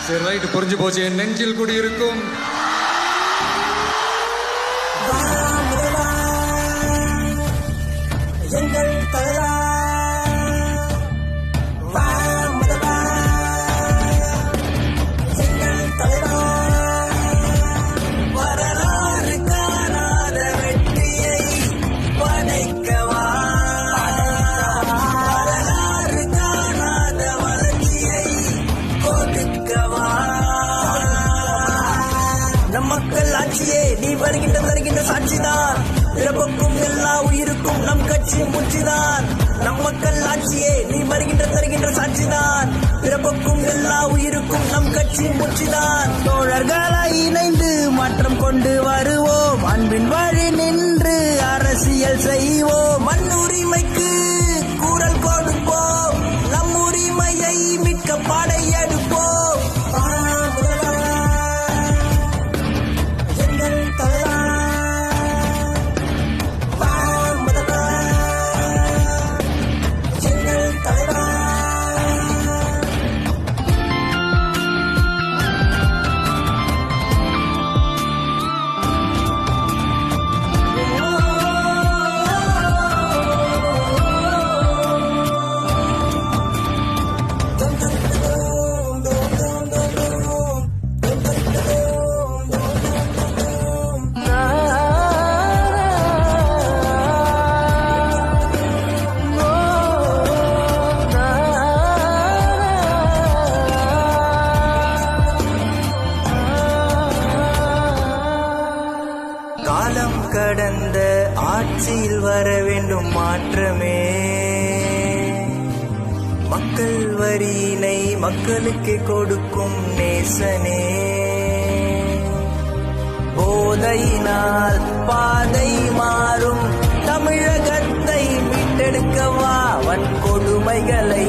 சரி ரைட், புரிஞ்சு போச்சு. என் நெஞ்சில் குடியிருக்கும் எங்கள் தலைவா மக்கள் ஆட்சியே நீ வருகின்ற சாட்சிதான். பிறப்புக்கும் எல்லா உயிருக்கும் நம் கட்சி மூச்சுதான். நம் மக்கள் ஆட்சியே நீ வருகின்ற சாட்சிதான். பிறப்புக்கும் எல்லா உயிருக்கும் நம் கட்சி மூச்சுதான். தோழர்களை இணைந்து மாற்றம் கொண்டு வருவோம். அன்பின் வழி நின்று அரசியல் செய்வோம். மண் உரிமைக்கு குரல் கொடுப்போம். நம் உரிமையை மீட்க படையெடுப்போம். காலம் கடந்த ஆட்சியில் வர வேண்டும் மாற்றமே. மக்கள் வரியினை மக்களுக்கு கொடுக்கும் நேசனே. போதையினால் பாதை மாறும் தமிழகத்தை மீட்டெடுக்கவா. வன்கொடுமைகளை